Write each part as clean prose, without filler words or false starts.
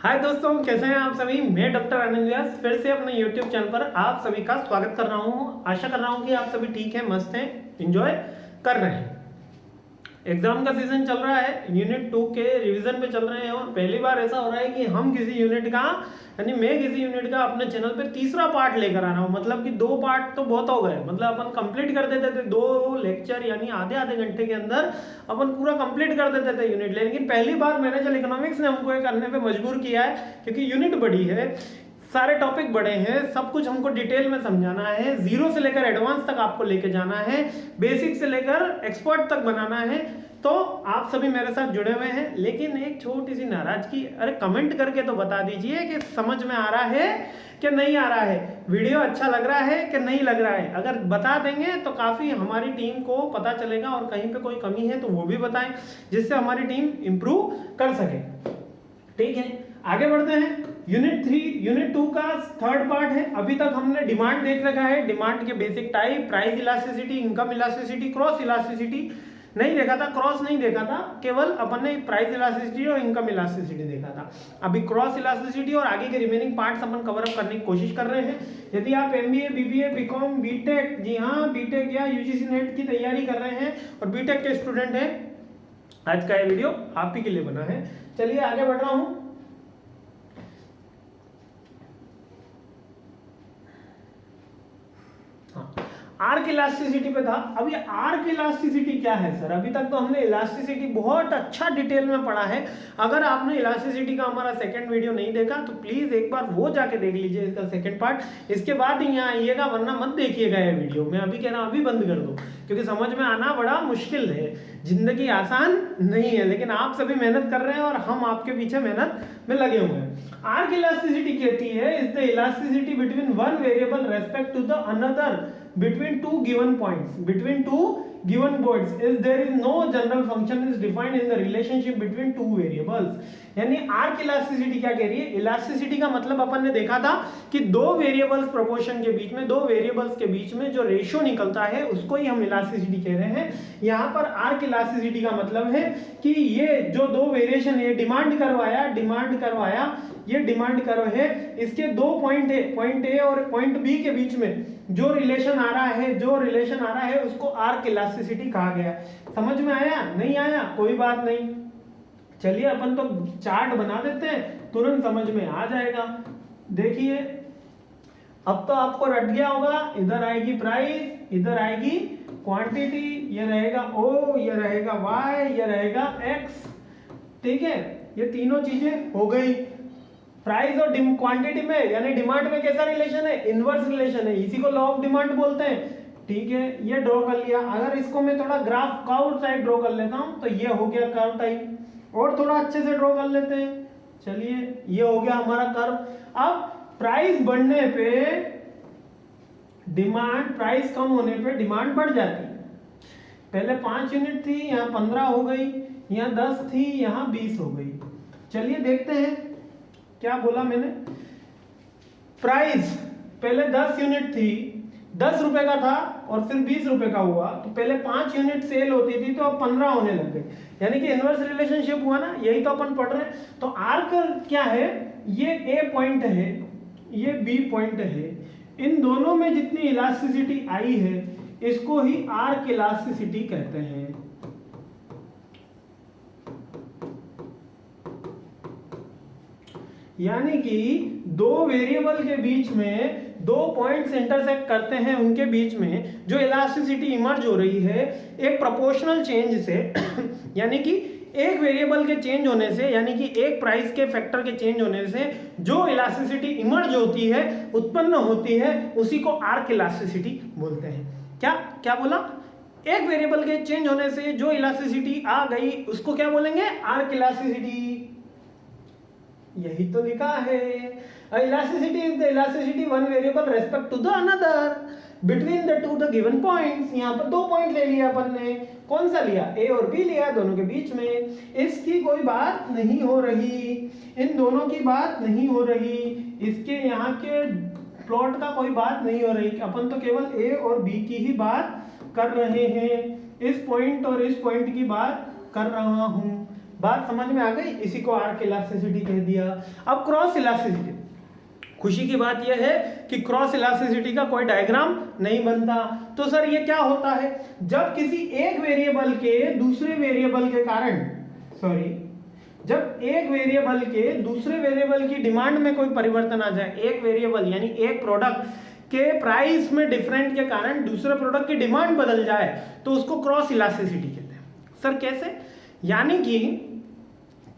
हाय दोस्तों, कैसे हैं आप सभी। मैं डॉक्टर आनंद व्यास फिर से अपने यूट्यूब चैनल पर आप सभी का स्वागत कर रहा हूं। आशा कर रहा हूं कि आप सभी ठीक हैं, मस्त हैं, एंजॉय कर रहे हैं। एग्जाम का सीजन चल रहा है, यूनिट 2 के रिवीजन पे चल रहे हैं और पहली बार ऐसा हो रहा है कि हम किसी यूनिट का यानी मैं किसी यूनिट का अपने चैनल पे तीसरा पार्ट लेकर आ रहा हूँ। मतलब कि 2 पार्ट तो बहुत हो गए, मतलब अपन कंप्लीट कर देते थे 2 लेक्चर यानी आधे आधे घंटे के अंदर अपन पूरा कंप्लीट कर देते थे यूनिट। लेकिन पहली बार मैनेजर इकोनॉमिक्स ने हमको ये करने पे मजबूर किया है क्योंकि यूनिट बड़ी है, सारे टॉपिक बड़े हैं, सब कुछ हमको डिटेल में समझाना है, जीरो से लेकर एडवांस तक आपको लेके जाना है, बेसिक से लेकर एक्सपर्ट तक बनाना है। तो आप सभी मेरे साथ जुड़े हुए हैं, लेकिन एक छोटी सी नाराजगी, अरे कमेंट करके तो बता दीजिए कि समझ में आ रहा है कि नहीं आ रहा है, वीडियो अच्छा लग रहा है कि नहीं लग रहा है। अगर बता देंगे तो काफ़ी हमारी टीम को पता चलेगा और कहीं पे कोई कमी है तो वो भी बताएं, जिससे हमारी टीम इंप्रूव कर सके। ठीक है, आगे बढ़ते हैं। यूनिट 2 का थर्ड पार्ट है। अभी तक हमने डिमांड देख रखा है, डिमांड के basic type, price elasticity, income elasticity, cross elasticity नहीं देखा था, क्रॉस नहीं देखा था, केवल अपन ने प्राइस इलास्टिसिटी और इनकम इलास्टिसिटी देखा था। अभी क्रॉस इलास्टिसिटी और आगे के रिमेनिंग पार्ट्स अपन कवर अप करने की कोशिश कर रहे हैं। यदि आप एमबीए, बीबीए, बीकॉम, बीटेक, जी हाँ बीटेक या यूजीसी नेट की तैयारी कर रहे हैं और बीटेक के स्टूडेंट हैं, आज का ये वीडियो आप ही के लिए बना है। चलिए आगे बढ़ रहा हूं। आर्क इलास्टिसिटी पे था। अब ये आर्क इलास्टिसिटी क्या है सर? अभी तक तो हमने इलास्टिसिटी बहुत अच्छा डिटेल में पढ़ा है। अगर आपने इलास्टिसिटी का हमारा सेकंड वीडियो नहीं देखा तो प्लीज एक बार वो जाके देख लीजिए, इसका सेकंड पार्ट। इसके बाद ही यहाँ आइएगा, वरना मत देखिएगा ये वीडियो। मैं अभी कह रहा हूँ अभी बंद कर दो, क्योंकि समझ में आना बड़ा मुश्किल है। जिंदगी आसान नहीं है, लेकिन आप सभी मेहनत कर रहे हैं और हम आपके पीछे मेहनत में लगे हुए हैं। आर्क इलास्टिसिटी कहती है is the elasticity between one variable respect to the another between two given points is there is no general function is defined in the relationship between two variables। यानी आर्क इलास्टिसिटी क्या कह रही है? Elasticity का मतलब अपन ने देखा था कि दो वेरिएबल्स प्रोपोर्शन के बीच में, दो वेरिएबल्स के बीच में जो रेशियो निकलता है उसको ही हम इलास्टिसिटी कह रहे हैं। यहाँ पर आर्क इलास्टिसिटी का मतलब है कि ये जो दो वेरिएशन है, डिमांड करवाया, ये डिमांड कर्व है, इसके 2 पॉइंट है, पॉइंट ए और पॉइंट बी के बीच में जो रिलेशन आ रहा है उसको आर्क इलास्टिसिटी कहा गया। समझ में आया? नहीं आया? कोई बात नहीं, चलिए अपन तो चार्ट बना देते हैं, तुरंत समझ में आ जाएगा। देखिए अब तो आपको रट गया होगा, इधर आएगी प्राइस, इधर आएगी क्वांटिटी, ये रहेगा ओ, ये रहेगा वाई, ये रहेगा एक्स। ठीक है, ये तीनों चीजें हो गई। प्राइस और क्वांटिटी में यानी डिमांड में कैसा रिलेशन है? इनवर्स रिलेशन है, इसी को लॉ ऑफ डिमांड बोलते हैं। ठीक है, ये ड्रॉ कर लिया। अगर इसको मैं थोड़ा ग्राफ कर्व टाइप ड्रॉ कर लेता हूं तो ये हो गया कर्व टाइप, और थोड़ा अच्छे से ड्रॉ कर लेते हैं। चलिए, ये हो गया हमारा कर्व। अब प्राइस बढ़ने पे डिमांड, प्राइस कम होने पे डिमांड बढ़ जाती है। पहले 5 यूनिट थी, यहाँ 15 हो गई, यहाँ 10 थी, यहाँ 20 हो गई। चलिए देखते हैं क्या बोला मैंने। प्राइस पहले 10 यूनिट थी, 10 रुपए का था और फिर 20 रुपए का हुआ, तो पहले 5 यूनिट सेल होती थी तो अब 15 होने लग गई, यानी कि इनवर्स रिलेशनशिप हुआ ना। यही तो अपन पढ़ रहे हैं। तो आर्क क्या है? ये ए पॉइंट है, ये बी पॉइंट है, इन दोनों में जितनी इलास्टिसिटी आई है इसको ही आर्क इलास्टिसिटी कहते हैं। यानी कि दो वेरिएबल के बीच में, 2 पॉइंट्स इंटरसेक्ट करते हैं, उनके बीच में जो इलास्टिसिटी इमर्ज हो रही है एक प्रोपोर्शनल चेंज से यानी कि एक वेरिएबल के चेंज होने से, यानी कि एक प्राइस के फैक्टर के चेंज होने से जो इलास्टिसिटी इमर्ज होती है, उत्पन्न होती है, उसी को आर्क इलास्टिसिटी बोलते हैं। क्या बोला? एक वेरिएबल के चेंज होने से जो इलास्टिसिटी आ गई उसको क्या बोलेंगे? Arc elasticity. यही तो लिखा है, elasticity is the elasticity one variable respect to the another between the two the given points. यहाँ पर 2 पॉइंट ले लिया अपन ने, कौन सा लिया? ए और बी लिया, दोनों के बीच में। इसकी कोई बात नहीं हो रही, इन दोनों की बात नहीं हो रही, इसके यहाँ के प्लॉट का कोई बात नहीं हो रही, अपन तो केवल ए और बी की ही बात कर रहे हैं। इस पॉइंट और इस पॉइंट की बात कर रहा हूं। बात समझ में आ गई? इसी को आर्क इलास्टिसिटी कह दिया। अब क्रॉस इलास्टिसिटी, खुशी की बात यह है कि क्रॉस इलास्टिसिटी का कोई डायग्राम नहीं बनता। तो सर ये क्या होता है? जब किसी एक वेरिएबल के दूसरे वेरिएबल के कारण, जब एक वेरिएबल के दूसरे वेरिएबल की डिमांड में कोई परिवर्तन आ जाए, एक वेरिएबल यानी एक प्रोडक्ट के प्राइस में डिफरेंट के कारण दूसरे प्रोडक्ट की डिमांड बदल जाए, तो उसको क्रॉस इलास्टिसिटी कहते हैं। सर कैसे? यानी कि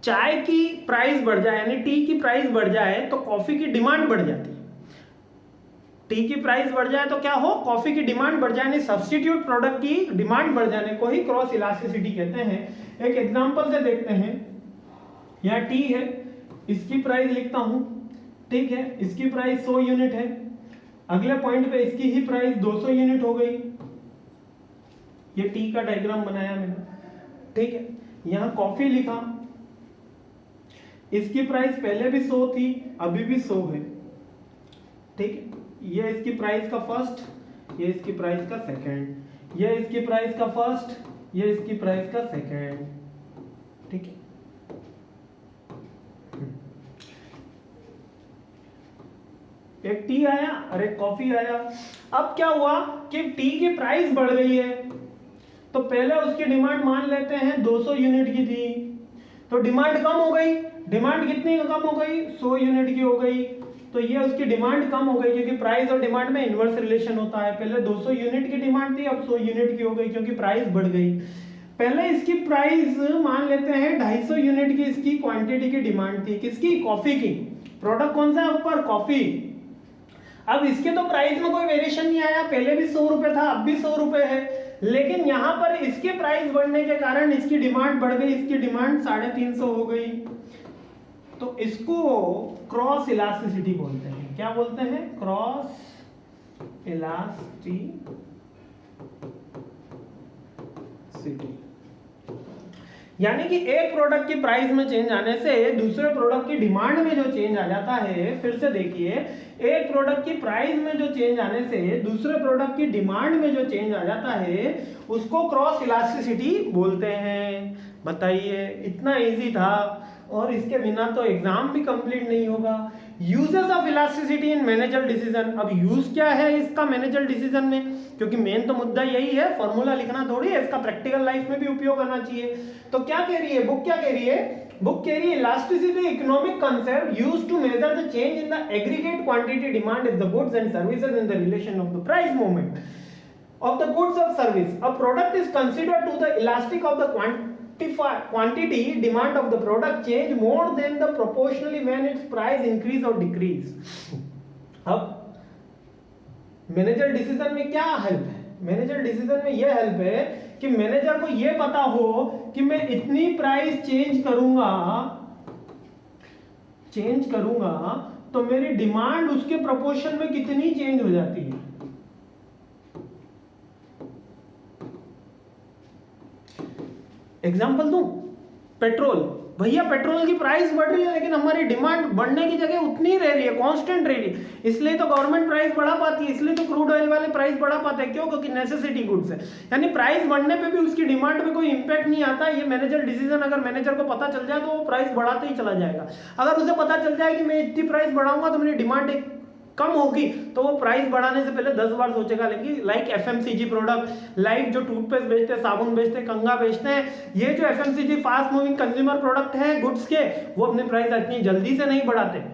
चाय की प्राइस बढ़ जाए, यानी टी की प्राइस बढ़ जाए तो कॉफी की डिमांड बढ़ जाती है। टी की प्राइस बढ़ जाए तो क्या हो? कॉफी की डिमांड बढ़ जाए, सब्स्टिट्यूट प्रोडक्ट की डिमांड बढ़ जाने को ही क्रॉस इलास्टिसिटी कहते हैं। एक एग्जांपल से देखते हैं। यहाँ टी है, इसकी प्राइस लिखता हूं, ठीक है, इसकी प्राइस 100 यूनिट है। अगले पॉइंट पे इसकी ही प्राइस 200 यूनिट हो गई। ये टी का डायग्राम बनाया मैंने, ठीक है। यहाँ कॉफी लिखा, इसकी प्राइस पहले भी 100 थी, अभी भी 100 है, ठीक है। ये इसकी प्राइस का फर्स्ट, ये इसकी प्राइस का सेकंड, ये इसकी प्राइस का फर्स्ट, ये इसकी प्राइस का सेकंड, ठीक है। एक टी आया और एक कॉफी आया। अब क्या हुआ कि टी की प्राइस बढ़ गई है, तो पहले उसकी डिमांड मान लेते हैं 200 यूनिट की थी, तो डिमांड कम हो गई। डिमांड कितनी कम हो गई? 100 यूनिट की हो गई। तो ये उसकी डिमांड कम हो गई, क्योंकि प्राइस और डिमांड में इनवर्स रिलेशन होता है। पहले 200 यूनिट की डिमांड थी, अब 100 यूनिट की हो गई, क्योंकि प्राइस बढ़ गई। पहले इसकी प्राइस मान लेते हैं 250 यूनिट की इसकी क्वांटिटी की डिमांड थी, किसकी? कॉफी की। प्रोडक्ट कौन सा है ऊपर? कॉफी। अब इसके तो प्राइस में कोई वेरिएशन नहीं आया, पहले भी 100 रुपए था, अब भी 100 रुपए है, लेकिन यहां पर इसके प्राइस बढ़ने के कारण इसकी डिमांड बढ़ गई, इसकी डिमांड 350 हो गई। तो इसको क्रॉस इलास्टिसिटी बोलते हैं। क्या बोलते हैं? Cross elasticity. यानी कि एक प्रोडक्ट की प्राइस में चेंज आने से दूसरे प्रोडक्ट की डिमांड में जो चेंज आ जाता है, फिर से देखिए, एक प्रोडक्ट की प्राइस में जो चेंज आने से दूसरे प्रोडक्ट की डिमांड में जो चेंज आ जाता है, उसको क्रॉस इलास्टिसिटी बोलते हैं। बताइए, इतना इजी था और इसके बिना तो एग्जाम भी कंप्लीट नहीं होगा। Uses of elasticity in manager decision. अब यूज क्या है इसका मैनेजर डिसीजन में, क्योंकि मेन तो मुद्दा यही है, फॉर्मूला लिखना थोड़ी है, इसका प्रैक्टिकल लाइफ में भी उपयोग आना चाहिए। तो क्या कह रही है बुक? क्या कह रही है बुक? कह रही है elasticity economic concept used to measure the change in the aggregate quantity demand of the goods and services in the relation of the price movement of the goods or service. A product is considered to the elastic of the quantity demand of the product change more than the proportionally when its price increase or decrease. अब manager decision में क्या help है? Manager decision में यह help है कि manager को यह पता हो कि मैं इतनी प्राइस चेंज करूंगा तो मेरी डिमांड उसके प्रोपोर्शन में कितनी चेंज हो जाती है। एग्जाम्पल दूं, पेट्रोल। भैया पेट्रोल की प्राइस बढ़ रही है, लेकिन हमारी डिमांड बढ़ने की जगह उतनी रह रही है, कांस्टेंट रह रही है, इसलिए तो गवर्नमेंट प्राइस बढ़ा पाती है, इसलिए तो क्रूड ऑयल वाले प्राइस बढ़ा पाते हैं। क्यों? क्योंकि नेसेसिटी गुड्स है। यानी प्राइस बढ़ने पे भी उसकी डिमांड में कोई इंपैक्ट नहीं आता। ये मैनेजर डिसीजन अगर मैनेजर को पता चल जाए तो वो प्राइस बढ़ाते ही चला जाएगा। अगर उसे पता चल जाए कि मैं इतनी प्राइस बढ़ाऊंगा तो मेरी डिमांड कम होगी, तो वो प्राइस बढ़ाने से पहले 10 बार सोचेगा। लेकिन लाइक एफएमसीजी प्रोडक्ट, लाइक जो टूथपेस्ट बेचते हैं, साबुन बेचते हैं, कंघा बेचते हैं, ये जो FMCG fast moving consumer product हैं गुड्स के, वो अपने प्राइस इतनी जल्दी से नहीं बढ़ाते,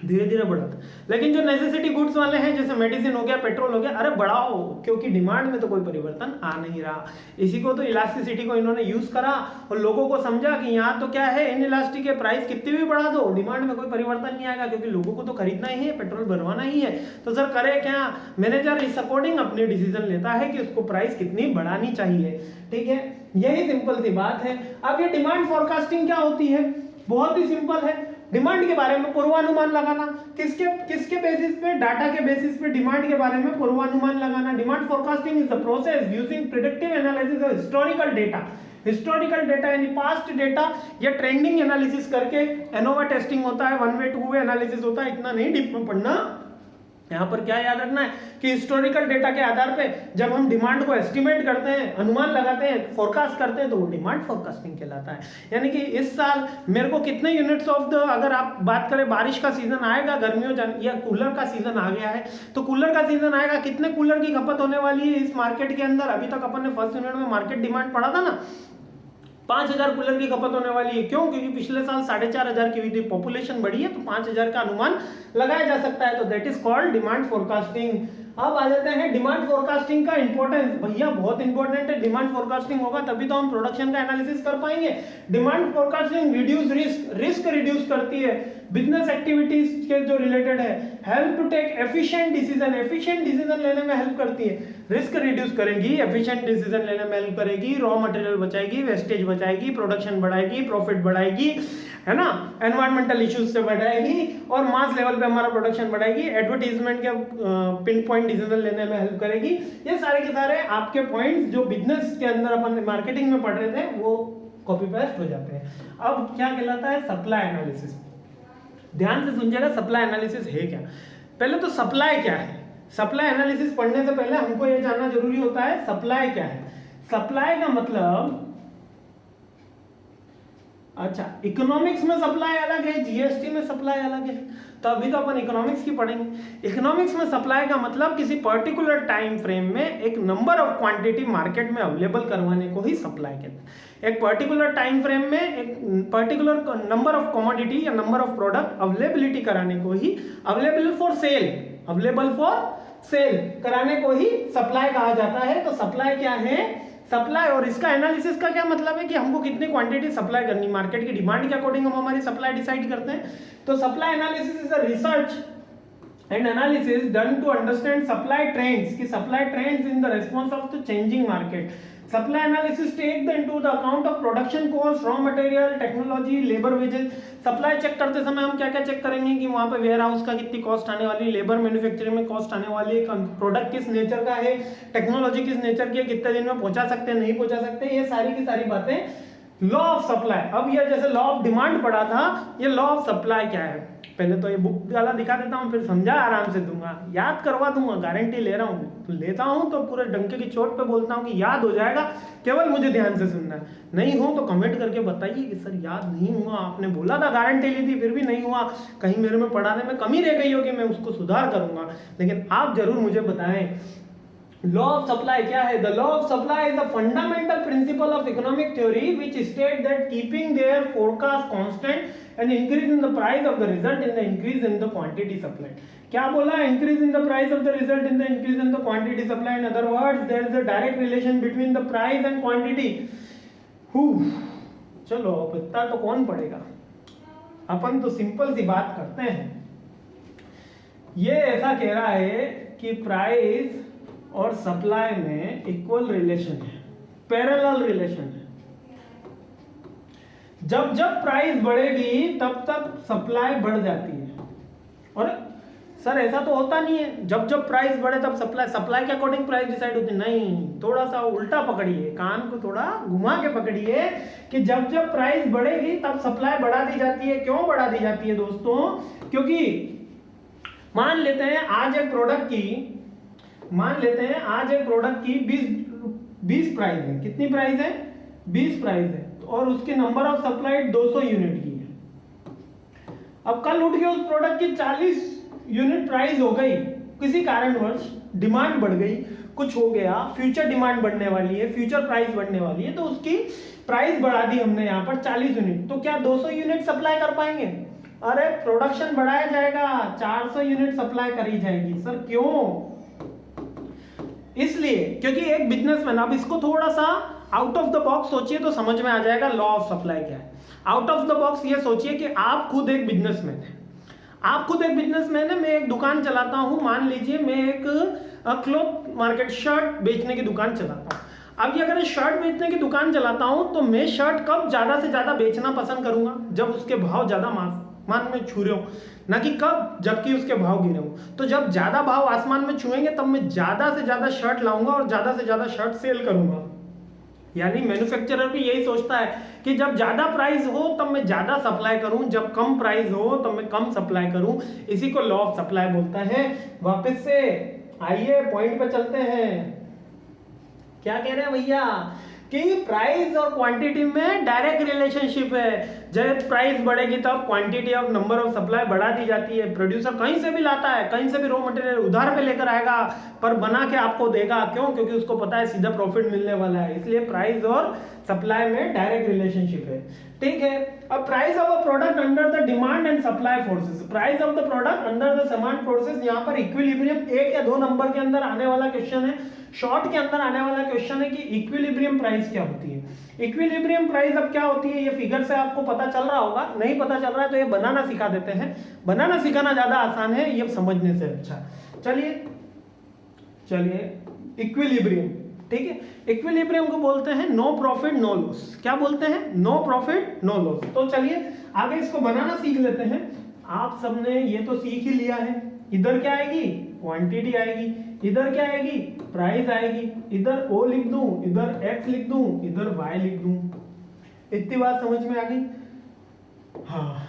धीरे धीरे बढ़ाते। लेकिन जो नेसेसिटी गुड्स वाले हैं, जैसे मेडिसिन हो गया, पेट्रोल हो गया, अरे बढ़ाओ, क्योंकि डिमांड में तो कोई परिवर्तन आ नहीं रहा। इसी को तो इलास्टिसिटी को इन्होंने यूज करा और लोगों को समझा कि यहाँ तो क्या है, इन इलास्टिक है, प्राइस कितनी भी बढ़ा दो, डिमांड में कोई परिवर्तन नहीं आएगा, क्योंकि लोगों को तो खरीदना ही है, पेट्रोल भरवाना ही है। तो सर करे क्या? मैनेजर इस अकॉर्डिंग अपने डिसीजन लेता है कि उसको प्राइस कितनी बढ़ानी चाहिए। ठीक है, यही सिंपल सी बात है। अब ये डिमांड फोरकास्टिंग क्या होती है? बहुत ही सिंपल है। डिमांड के बारे में पूर्वानुमान लगाना, किसके बेसिस पे? डाटा के बेसिस पे डिमांड के बारे में पूर्वानुमान लगाना। Demand forecasting is the process using predictive analysis of historical data. Historical data यानी पास्ट डेटा या ट्रेंडिंग एनालिसिस करके, एनोवा टेस्टिंग होता है, one way two way analysis होता है, इतना नहीं डीप में पढ़ना, यहाँ पर क्या याद रखना है कि हिस्टोरिकल डेटा के आधार पे जब हम डिमांड को एस्टिमेट करते हैं, अनुमान लगाते हैं, फोरकास्ट करते हैं, तो वो डिमांड फोरकास्टिंग कहलाता है। यानी कि इस साल मेरे को कितने यूनिट्स ऑफ द, अगर आप बात करें बारिश का सीजन आएगा, गर्मियों या कूलर का सीजन आ गया है, तो कूलर का सीजन आएगा, कितने कूलर की खपत होने वाली है इस मार्केट के अंदर। अभी तक अपन ने फर्स्ट यूनिट में मार्केट डिमांड पढ़ा था ना, 5000 कूलर की खपत होने वाली है। क्यों? क्योंकि पिछले साल 4500 की हुई थी, पॉपुलेशन बढ़ी है, तो 5000 का अनुमान लगाया जा सकता है। तो that is called demand forecasting. अब आ जाते हैं डिमांड फोरकास्टिंग का इंपॉर्टेंस। भैया बहुत इंपॉर्टेंट है, डिमांड फोरकास्टिंग होगा तभी तो हम प्रोडक्शन का एनालिसिस कर पाएंगे। Demand forecasting reduce risk reduce करती है, बिजनेस एक्टिविटीज के जो रिलेटेड है, help to take efficient decision लेने में हेल्प करती है। रिस्क रिड्यूस करेगी, एफिशिएंट डिसीजन लेने में हेल्प करेगी, रॉ मटेरियल बचाएगी, वेस्टेज बचाएगी, प्रोडक्शन बढ़ाएगी, प्रॉफिट बढ़ाएगी, है ना, एनवायरमेंटल इश्यूज से बढ़ाएगी, और मास लेवल पे हमारा प्रोडक्शन बढ़ाएगी, एडवर्टीजमेंट के पिन पॉइंट डिसीजन लेने में हेल्प करेगी। ये सारे के सारे आपके पॉइंट्स जो बिजनेस के अंदर अपन मार्केटिंग में पढ़ रहे थे वो कॉपी पेस्ट हो जाते हैं। अब क्या कहलाता है सप्लाई एनालिसिस। ध्यान से सुनिएगा, सप्लाई एनालिसिस है क्या। पहले तो सप्लाई क्या है, सप्लाई एनालिसिस पढ़ने से पहले हमको ये जानना जरूरी होता है सप्लाई क्या है। सप्लाई का मतलब, अच्छा, इकोनॉमिक्स में सप्लाई अलग है, जीएसटी में सप्लाई अलग है, तो अभी तो अपन इकोनॉमिक्स की पढ़ेंगे। इकोनॉमिक्स में सप्लाई का मतलब किसी पर्टिकुलर टाइम फ्रेम में एक नंबर ऑफ क्वांटिटी मार्केट में अवेलेबल करवाने को ही सप्लाई कहते हैं। एक पर्टिकुलर टाइम फ्रेम में एक पर्टिकुलर नंबर ऑफ कमोडिटी या नंबर ऑफ प्रोडक्ट अवेलेबिलिटी कराने को ही अवेलेबल फॉर सेल कराने को ही सप्लाई कहा जाता है। तो सप्लाई क्या है, सप्लाई, और इसका एनालिसिस का क्या मतलब है कि हमको कितनी क्वांटिटी सप्लाई करनी, मार्केट की डिमांड के अकॉर्डिंग हम हमारी सप्लाई डिसाइड करते हैं। तो supply analysis is a research and analysis done to understand supply trends, कि supply trends in the response of the changing market. Supply analysis take the into the account of production cost, raw material, technology, labour wages. Supply check करते समय हम क्या क्या check करेंगे कि वहां पे वेयर हाउस का कितनी कॉस्ट आने वाली, लेबर मैन्युफैक्चरिंग में कॉस्ट आने वाली, प्रोडक्ट किस नेचर का है, टेक्नोलॉजी किस नेचर की है, कितने दिन में पहुंचा सकते हैं, नहीं पहुंचा सकते, ये सारी की सारी बातें लॉ ऑफ सप्लाई। अब ये जैसे लॉ ऑफ डिमांड पढ़ा था, ये लॉ ऑफ सप्लाई क्या है। पहले तो ये बुक वाला दिखा देता हूँ, फिर समझा आराम से दूंगा, याद करवा दूंगा, गारंटी ले रहा हूँ। तो लेता हूँ तो पूरे डंके की चोट पे बोलता हूँ कि याद हो जाएगा, केवल मुझे ध्यान से सुनना है। नहीं हो तो कमेंट करके बताइए कि सर याद नहीं हुआ, आपने बोला था, गारंटी ली थी, फिर भी नहीं हुआ, कहीं मेरे में पढ़ाने में कमी रह गई होगी, मैं उसको सुधार करूंगा, लेकिन आप जरूर मुझे बताएं लॉ ऑफ सप्लाई क्या है। The law of supply is the fundamental principle of economic theory which state that keeping their forecast constant and increase in the price of the result in the increase in the quantity supply. क्या बोला, increase in the price of the result in the increase in the quantity supply. In other words there is a direct relation between the price and quantity. चलो अब इतना तो कौन पढ़ेगा, अपन तो simple सी बात करते हैं। ये ऐसा कह रहा है कि प्राइस और सप्लाई में इक्वल रिलेशन है, पैरेलल रिलेशन है। जब जब प्राइस बढ़ेगी तब तक सप्लाई बढ़ जाती है। और सर ऐसा तो होता नहीं है, जब जब प्राइस बढ़े तब सप्लाई के अकॉर्डिंग प्राइस डिसाइड होती है। नहीं, थोड़ा सा उल्टा पकड़िए, कान को थोड़ा घुमा के पकड़िए कि जब जब प्राइस बढ़ेगी तब सप्लाई बढ़ा दी जाती है। क्यों बढ़ा दी जाती है दोस्तों? क्योंकि मान लेते हैं आज एक प्रोडक्ट की 20 प्राइस है। कितनी प्राइस है? 20 प्राइस है, और उसके नंबर ऑफ सप्लाई 200 यूनिट की है। अब कल उठ के उस प्रोडक्ट की 40 यूनिट प्राइस हो गई, किसी कारणवश डिमांड बढ़ गई, कुछ हो गया, फ्यूचर डिमांड बढ़ने वाली है, फ्यूचर प्राइस बढ़ने वाली है, तो उसकी प्राइस बढ़ा दी हमने यहाँ पर 40 यूनिट। तो क्या 200 यूनिट सप्लाई कर पाएंगे? अरे प्रोडक्शन बढ़ाया जाएगा, 400 यूनिट सप्लाई करी जाएगी। सर क्यों? इसलिए क्योंकि एक बिजनेसमैन, अब इसको थोड़ा सा आउट ऑफ द बॉक्स सोचिए तो समझ में आ जाएगा लॉ ऑफ सप्लाई क्या है। आउट ऑफ द बॉक्स ये सोचिए कि आप खुद एक बिजनेसमैन है, मैं एक दुकान चलाता हूं। मान लीजिए मैं एक क्लॉथ मार्केट, शर्ट बेचने की दुकान चलाता हूं। अब ये अगर शर्ट बेचने की दुकान चलाता हूं तो मैं शर्ट कब ज्यादा से ज्यादा बेचना पसंद करूंगा? जब उसके भाव ज्यादा आसमान में छू रहे हो, ना कि कब जबकि उसके भाव गिरे हो। तो जब ज्यादा भाव आसमान में छुएंगे तब मैं ज्यादा से ज्यादा शर्ट लाऊंगा और ज्यादा से ज्यादा शर्ट सेल करूंगा। यानी मैन्युफैक्चरर भी यही सोचता है कि जब ज्यादा प्राइस हो तब मैं ज्यादा सप्लाई करूं, जब कम प्राइस हो तब मैं कम सप्लाई करूं। इसी को लॉ ऑफ सप्लाई बोलता है। वापस से आइए पॉइंट पे चलते हैं। क्या कह रहे हैं भैया कि प्राइस और क्वांटिटी में डायरेक्ट रिलेशनशिप है। जब प्राइस बढ़ेगी तब quantity of number of supply बढ़ा दी जाती है। प्रोड्यूसर कहीं से भी लाता है, कहीं से भी रॉ मटेरियल उधार पे लेकर आएगा, पर बना के आपको देगा। क्यों? क्योंकि उसको पता है सीधा प्रॉफिट मिलने वाला है। इसलिए प्राइस और सप्लाई में डायरेक्ट रिलेशनशिप है। ठीक है। अब price of a product under the demand and supply forces, price of the product under the demand forces, यहाँ पर इक्विलिब्रियम 1 या 2 नंबर के अंदर आने वाला क्वेश्चन है, शॉर्ट के अंदर आने वाला क्वेश्चन है कि इक्विलिब्रियम प्राइस क्या होती है। इक्विलिब्रियम प्राइस अब क्या होती है, ये फिगर से आपको पता चल रहा होगा, नहीं पता चल रहा है तो ये बनाना सिखा देते हैं। बनाना सिखाना ज्यादा आसान है ये समझने से अच्छा। चलिए इक्विलिब्रियम, ठीक है। इक्विलिब्रियम को बोलते हैं नो प्रॉफिट नो लॉस। क्या बोलते हैं? No profit no loss. तो चलिए आगे इसको बनाना सीख लेते हैं। आप सबने ये तो सीख ही लिया है। इधर क्या आएगी? क्वांटिटी आएगी। इधर क्या आएगी? प्राइस आएगी। इधर ओ लिख दूं, इधर एक्स लिख दूं, इधर वाई लिख दूं। इतनी बात समझ में आ गई? हाँ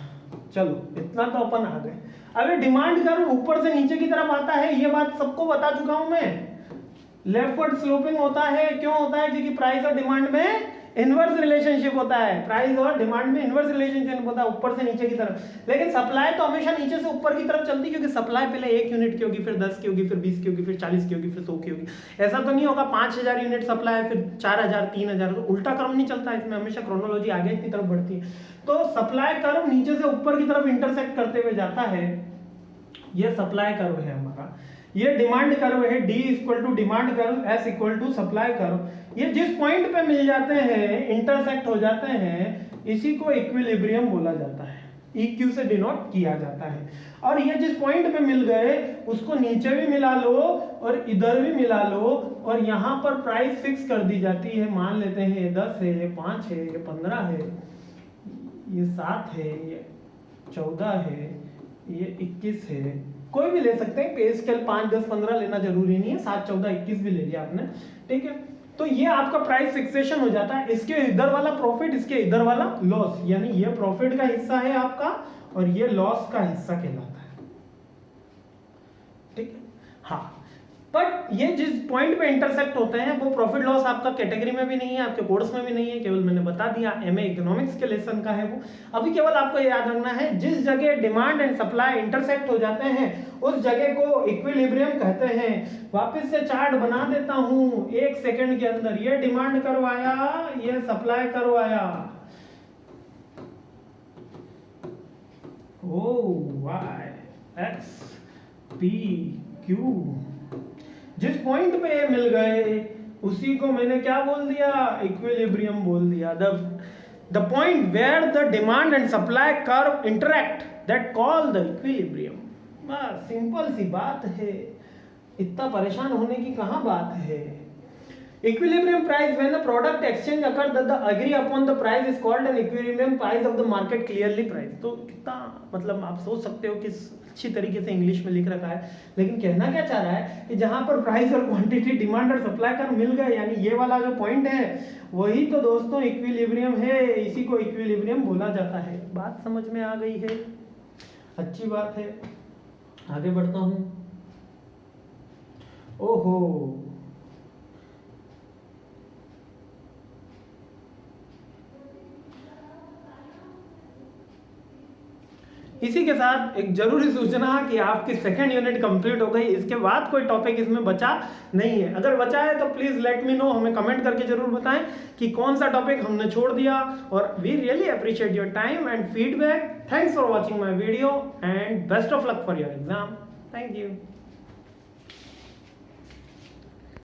चलो इतना तो अपन आ गए। अगर डिमांड कर्व ऊपर से नीचे की तरफ आता है, ये बात सबको बता चुका हूं मैं। लेफ्टवर्ड स्लोपिंग होता है। क्यों होता है? क्योंकि प्राइस और डिमांड में इनवर्स रिलेशनशिप होता है। प्राइस और डिमांड में इनवर्स रिलेशनशिप होता है ऊपर से नीचे की तरफ। लेकिन सप्लाई तो हमेशा नीचे से ऊपर की तरफ चलती है, क्योंकि सप्लाई पहले 1 यूनिट की होगी, फिर 10 की होगी, फिर 20 की होगी, फिर 40 की होगी, फिर 100 की होगी। ऐसा तो नहीं होगा 5000 यूनिट सप्लाई फिर 4000 3000, तो उल्टा क्रम नहीं चलता इसमें, हमेशा क्रोनोलॉजी आगे की तरफ बढ़ती है। तो सप्लाई कर्व नीचे से ऊपर की तरफ इंटरसेक्ट करते हुए जाता है। ये सप्लाई कर्व है हमारा। ये डिमांड कर्व है, D equal to demand curve, S equal to supply curve. ये जिस पॉइंट पे मिल जाते हैं, इंटरसेक्ट हो जाते हैं, इसी को इक्विलिब्रियम बोला जाता है। EQ से डिनोट किया जाता है। और ये जिस पॉइंट पे मिल गए उसको नीचे भी मिला लो और इधर भी मिला लो, और यहाँ पर प्राइस फिक्स कर दी जाती है। मान लेते हैं ये 10 है, ये 5 है, ये 15 है, ये 7 है, ये 14 है, ये 21 है। कोई भी ले सकते हैं, पे स्केल 5 10 15 लेना जरूरी नहीं है, 7 14 21 भी ले लिया आपने, ठीक है। तो ये आपका प्राइस फिक्सेशन हो जाता है। इसके इधर वाला प्रॉफिट, इसके इधर वाला लॉस, यानी ये प्रॉफिट का हिस्सा है आपका और ये लॉस का हिस्सा कहलाता है, ठीक है। हाँ, बट ये जिस पॉइंट पे इंटरसेक्ट होते हैं वो प्रॉफिट लॉस आपका कैटेगरी में भी नहीं है, आपके कोर्स में भी नहीं है, केवल मैंने बता दिया, एमए इकोनॉमिक्स के लेसन का है वो। अभी केवल आपको याद रखना है, जिस जगह डिमांड एंड सप्लाई इंटरसेक्ट हो जाते हैं उस जगह को इक्विलिब्रियम कहते हैं। वापस से चार्ट बना देता हूं 1 सेकंड के अंदर। ये डिमांड कर्व आया, ये सप्लाई कर्व आया, O Y X P Q. जिस पॉइंट पे ये मिल गए उसी को मैंने क्या बोल दिया? इक्विलिब्रियम बोल दिया। The point where the demand and supply curve interact, that call the equilibrium. बस सिंपल सी बात है, इतना परेशान होने की कहां बात है। Equilibrium price when the product exchange occurs that the agree upon the price is called an equilibrium price of the market clearly price। तो कितना मतलब आप सोच सकते हो किस अच्छी तरीके से इंग्लिश में लिख रखा है, लेकिन कहना क्या चाह रहा है कि जहां पर प्राइस और क्वांटिटी, डिमांड और सप्लाई कर मिल गए, यानी ये वाला जो पॉइंट है वही तो दोस्तों इक्विलिब्रियम है। इसी को इक्विलिब्रियम बोला जाता है। बात समझ में आ गई है? अच्छी बात है, आगे बढ़ता हूं। ओहो, इसी के साथ एक जरूरी सूचना कि आपकी सेकंड यूनिट कंप्लीट हो गई। इसके बाद कोई टॉपिक इसमें बचा नहीं है। अगर बचा है तो प्लीज लेट मी नो, हमें कमेंट करके जरूर बताएं कि कौन सा टॉपिक हमने छोड़ दिया। और we really appreciate your time and feedback. Thanks for watching my video and best of luck for your exam. Thank you.